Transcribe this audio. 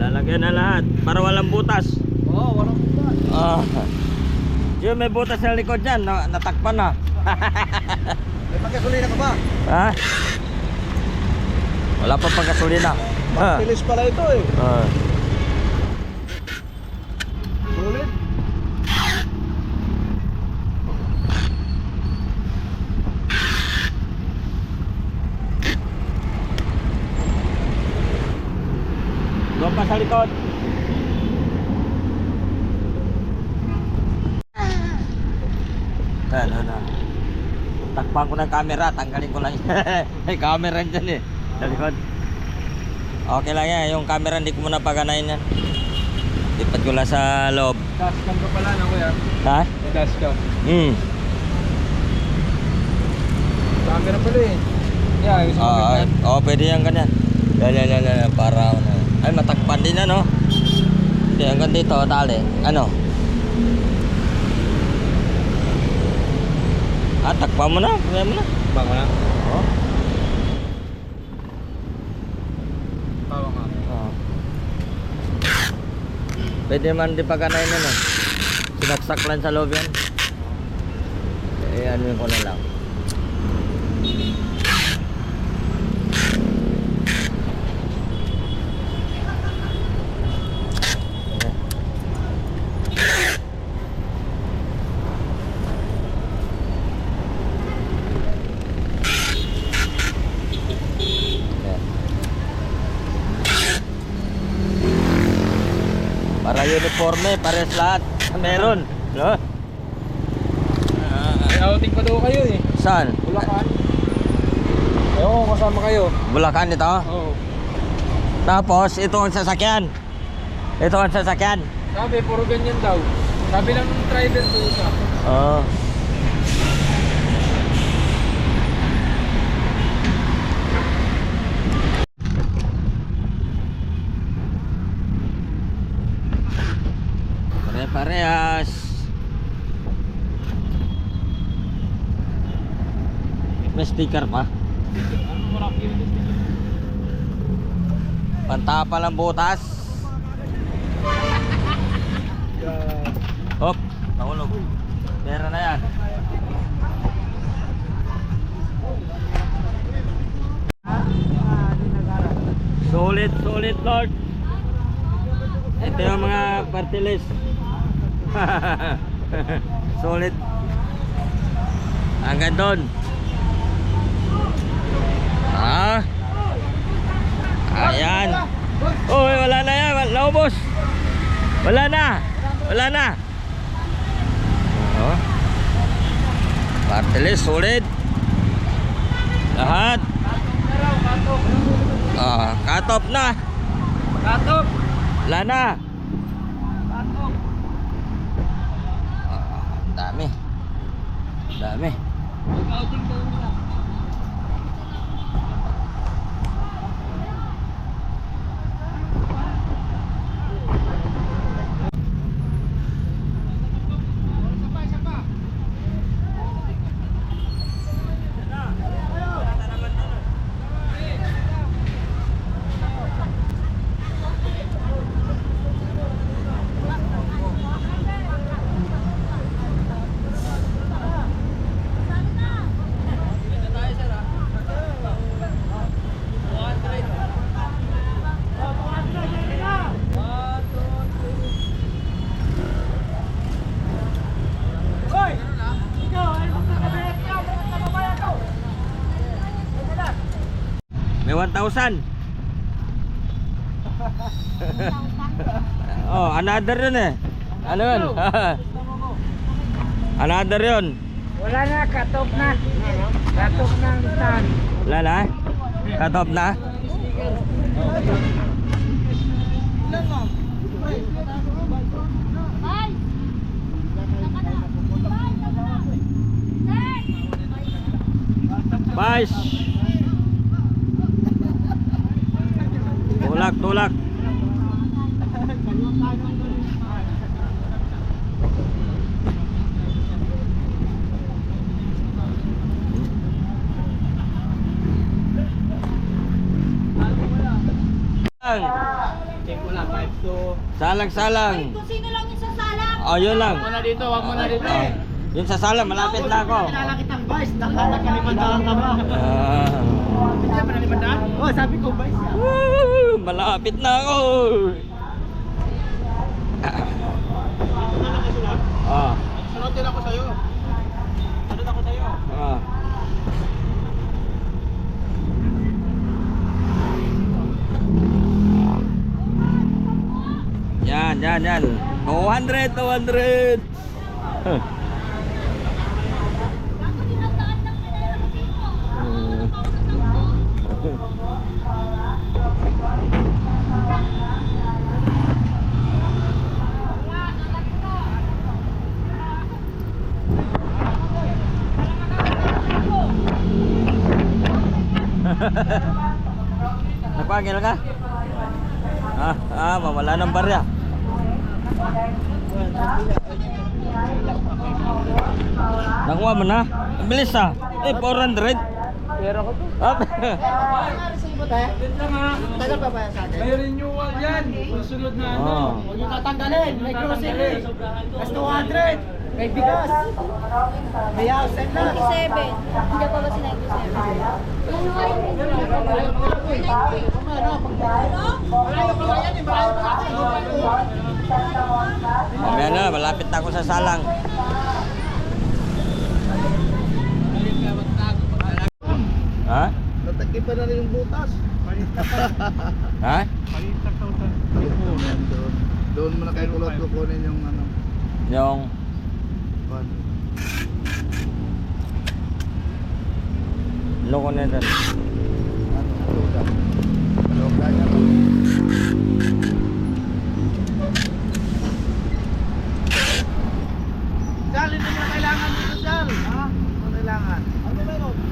Lalagyan na lahat para walang butas. Oo, walang butas. Yung may butas sa likod dyan, natakpan na. May pagkasulina ka ba? Ha? Wala pa pagkasulina. Matilis pala ito eh. Sulit. Doon pa sa likod. Ano. Takpan ko ng camera, tanggalin ko lang. May camera dyan eh. Sa likod. Okay lang yan, yung camera hindi ko muna paganayin yan. Lipat ko lang sa loob. Dashcam ka pala na kuya. Ha? May dashcam. Camera pala eh. Yeah, gusto mo ganyan. Pwede yan ganyan. Lala, para ano. Ay, matakpan din ano. Hindi, hanggang dito, tali. Ano? Takpan mo na. Kaya mo na. Baka na. Oh. Tawa nga. Pwede man di paganayin yan eh. Sinaksak lang sa loob yan. Ano ko na lang. Para uniforme, pares lahat. Meron, no? May outing pa daw kayo eh. Saan? Bulacan. Ewan ko kasama kayo. Bulacan ito? Oo. Tapos, ito ang sasakyan. Ito ang sasakyan. Sabi, puro ganyan daw. Sabi lang ng driver to sa. Oo. Pare-parehas. May sticker pa. Pantapa lang butas. Hop, nahulog. Pera na yan. Solid Lord. Ito yung mga party list. Solid. Hanggang doon. Ayan. Oh, wala na yan. Naubos. Wala na. Party list, solid. Lahat. Cut-off na. Katop. Wala na. Katop. Dami. Outing daw nila. May 1,000. Oh, another yun eh. Ano yun? Another yun. Wala na, katop na. Katop na ang stand. Wala na? Cut off na? Bye. Tulak. Check mo lang, 5-2. Salang. Kung sino lang yung sasalang. Oh, yun lang. Wag mo na dito, wag mo na dito. Oh, yun sa salang, malapit na ako. Kilala kitang Vice, nakala ka 500 ka ba? Ah. Hindi pa na 500? Oh, sabi ko Vice yan. Woo! Malapit na ako. Ah. Sunod din ako sa'yo. Sunod ako sa'yo. Ah. Yan. 200. Huh. Nagpagil ka? Mawala ng barya. Nakuha mo na? Ang bilis ah. 400. Pera ko to. Ah. Tagal pa ba yan sa akin? May renewal yan. Susunod na ano. Oh. Huwag yung tatanggalin. May grocery. Mas 200. May bigas. May house and lot. 97. Hindi pa ba si 97? Mamaya na, malapit na ako sa salang. Ha? Natagin pa na rin yung butas. Ha? Doon mo na kay kulot kukunin yung ano. Yung Pan. loko na rin. Loga niya. Sal, ito na kailangan dito, Sal. Ha? Ano kailangan? Ano meron?